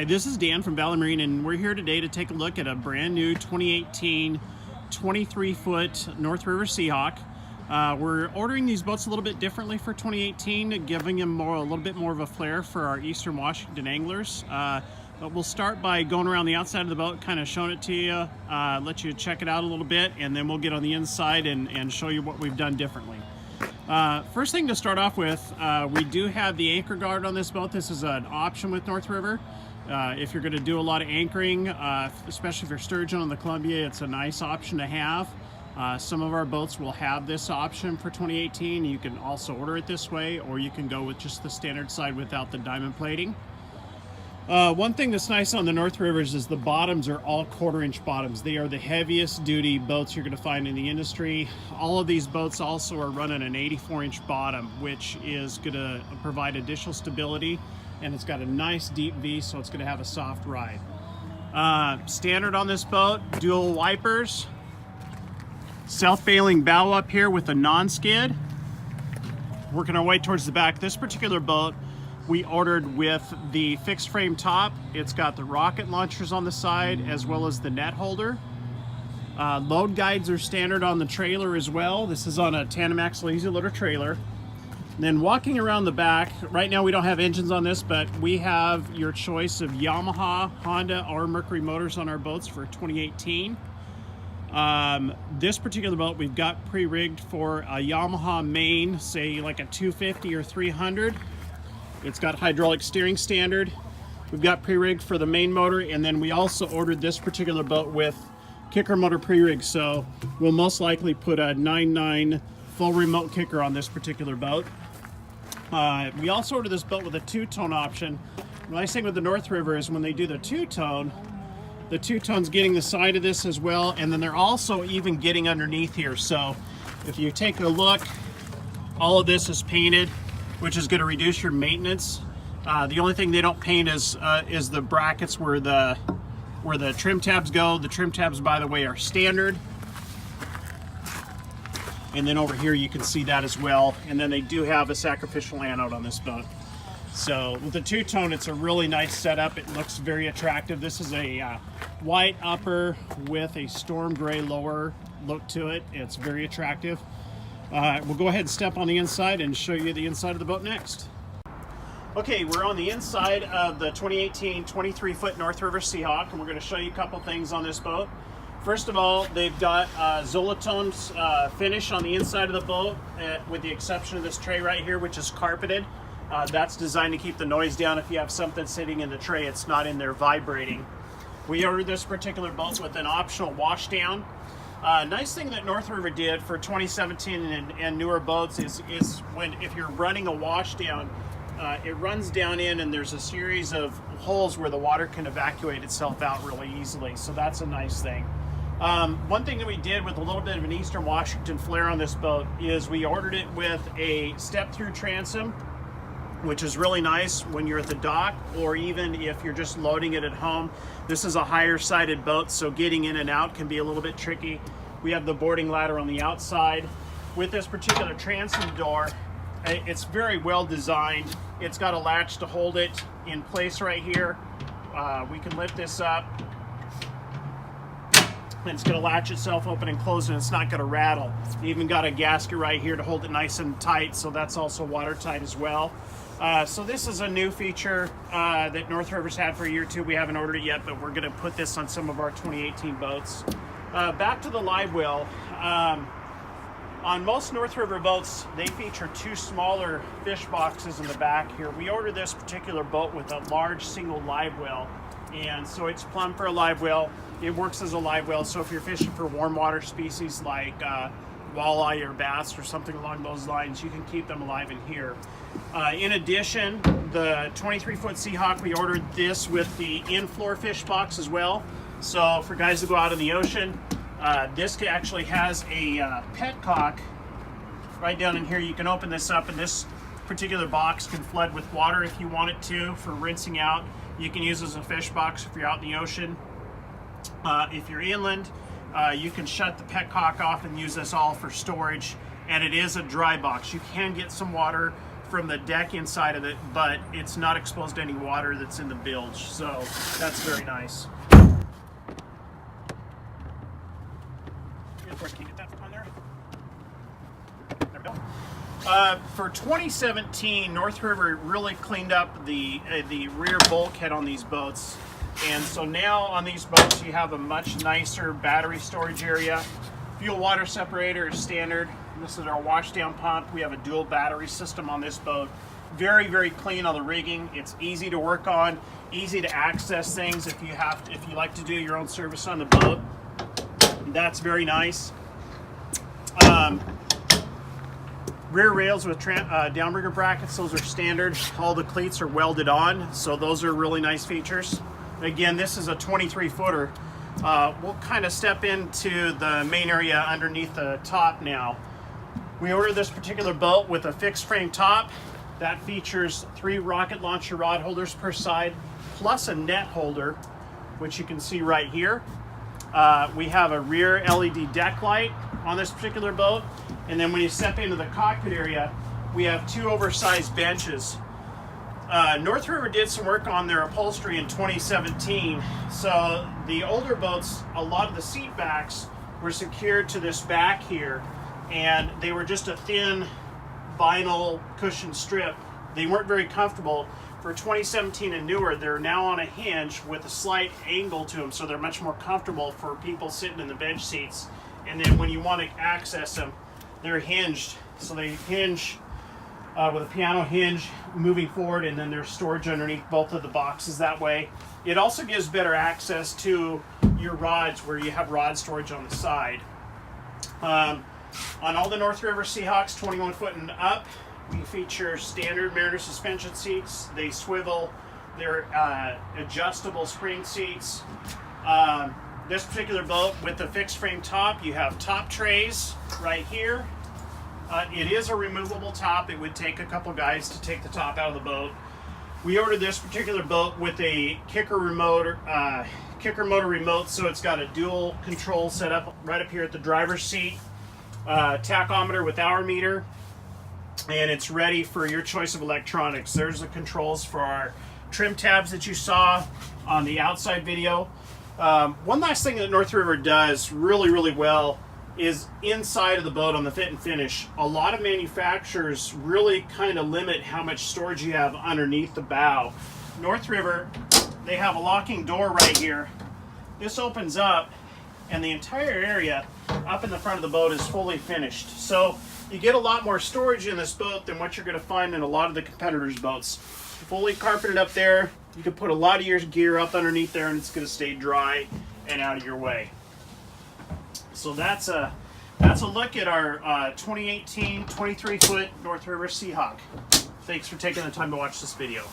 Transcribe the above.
Hi, this is Dan from Valley Marine, and we're here today to take a look at a brand new 2018 23-foot North River Seahawk. We're ordering these boats a little bit differently for 2018, giving them a little bit more of a flair for our Eastern Washington anglers. But we'll start by going around the outside of the boat, kind of showing it to you, let you check it out a little bit, and then we'll get on the inside and show you what we've done differently. First thing to start off with, we do have the anchor guard on this boat. This is an option with North River. If you're going to do a lot of anchoring, especially if you're sturgeon on the Columbia, it's a nice option to have. Some of our boats will have this option for 2018. You can also order it this way, or you can go with just the standard side without the diamond plating. One thing that's nice on the North Rivers is the bottoms are all 1/4-inch bottoms. They are the heaviest duty boats you're going to find in the industry. All of these boats also are running an 84-inch bottom, which is going to provide additional stability, and it's got a nice deep V, so it's going to have a soft ride. Standard on this boat, dual wipers, self-bailing bow up here with a non-skid. Working our way towards the back. This particular boat we ordered with the fixed frame top. It's got the rocket launchers on the side as well as the net holder. Load guides are standard on the trailer as well. This is on a tandem axle easy loader trailer. And then walking around the back, right now we don't have engines on this, but we have your choice of Yamaha, Honda, or Mercury motors on our boats for 2018. This particular boat we've got pre-rigged for a Yamaha main, say like a 250 or 300. It's got hydraulic steering standard. We've got pre-rigged for the main motor, and then we also ordered this particular boat with kicker motor pre-rig, so we'll most likely put a 9.9 full remote kicker on this particular boat. We also ordered this boat with a two-tone option. The nice thing with the North River is when they do the two-tone's getting the side of this as well, and then they're also even getting underneath here. So if you take a look, all of this is painted, which is going to reduce your maintenance. The only thing they don't paint is the brackets where the trim tabs go. The trim tabs, by the way, are standard. And then over here you can see that as well. And then they do have a sacrificial anode on this boat. So with the two-tone, it's a really nice setup. It looks very attractive. This is a white upper with a storm gray lower look to it. It's very attractive. We'll go ahead and step on the inside and show you the inside of the boat next. Okay, we're on the inside of the 2018 23-foot North River Seahawk, and we're going to show you a couple things on this boat. First of all, they've got Zolatone's finish on the inside of the boat, with the exception of this tray right here, which is carpeted. That's designed to keep the noise down. If you have something sitting in the tray, it's not in there vibrating. We ordered this particular boat with an optional washdown. Nice thing that North River did for 2017 and newer boats is if you're running a washdown, it runs down in, and there's a series of holes where the water can evacuate itself out really easily. So that's a nice thing. One thing that we did with a little bit of an Eastern Washington flair on this boat is we ordered it with a step-through transom, which is really nice when you're at the dock, or even if you're just loading it at home. This is a higher sided boat, so getting in and out can be a little bit tricky. We have the boarding ladder on the outside. With this particular transom door, it's very well designed. It's got a latch to hold it in place right here. We can lift this up, and it's going to latch itself open and close, and it's not going to rattle. You even got a gasket right here to hold it nice and tight, so that's also watertight as well. So this is a new feature that North River's had for a year or two. We haven't ordered it yet, but we're going to put this on some of our 2018 boats. Back to the live well. On most North River boats, they feature two smaller fish boxes in the back here. We ordered this particular boat with a large single live well, and so it's plumbed for a live well. It works as a live well, so if you're fishing for warm water species like walleye or bass or something along those lines, you can keep them alive in here. In addition, the 23-foot Seahawk, we ordered this with the in-floor fish box as well. So for guys that go out in the ocean, this actually has a petcock right down in here. You can open this up, and this particular box can flood with water if you want it to for rinsing out. You can use it as a fish box if you're out in the ocean. If you're inland, you can shut the petcock off and use this all for storage, and it is a dry box. You can get some water from the deck inside of it, but it's not exposed to any water that's in the bilge, so that's very nice. Of course, can you get that from on there? There we go. For 2017, North River really cleaned up the rear bulkhead on these boats, and so now on these boats you have a much nicer battery storage area. Fuel water separator is standard. This is our washdown pump. We have a dual battery system on this boat. Very, very clean on the rigging. It's easy to work on, easy to access things if you like to do your own service on the boat. That's very nice. Rear rails with downrigger brackets, those are standard. All the cleats are welded on, so those are really nice features. Again, this is a 23-footer. We'll kind of step into the main area underneath the top now. We ordered this particular boat with a fixed frame top. That features 3 rocket launcher rod holders per side, plus a net holder, which you can see right here. We have a rear LED deck light on this particular boat. And then when you step into the cockpit area, we have 2 oversized benches. North River did some work on their upholstery in 2017. So the older boats, a lot of the seat backs were secured to this back here, and they were just a thin vinyl cushion strip. They weren't very comfortable. For 2017 and newer, they're now on a hinge with a slight angle to them, so they're much more comfortable for people sitting in the bench seats. And then when you want to access them, they're hinged. So they hinge with a piano hinge moving forward, and then there's storage underneath both of the boxes that way. It also gives better access to your rods where you have rod storage on the side. On all the North River Seahawks 21 foot and up, we feature standard Mariner suspension seats. They swivel. They're adjustable spring seats. This particular boat with the fixed frame top, you have top trays right here. It is a removable top. It would take a couple guys to take the top out of the boat. We ordered this particular boat with a kicker motor remote, so it's got a dual control set up right up here at the driver's seat. Tachometer with hour meter, and it's ready for your choice of electronics. There's the controls for our trim tabs that you saw on the outside video. One last thing that North River does really, really well is inside of the boat on the fit and finish. A lot of manufacturers really kind of limit how much storage you have underneath the bow. North River, they have a locking door right here. This opens up, and the entire area up in the front of the boat is fully finished. So you get a lot more storage in this boat than what you're going to find in a lot of the competitors' boats. Fully carpeted up there. You can put a lot of your gear up underneath there, and it's going to stay dry and out of your way. So that's a look at our 2018 23-foot North River Seahawk. Thanks for taking the time to watch this video.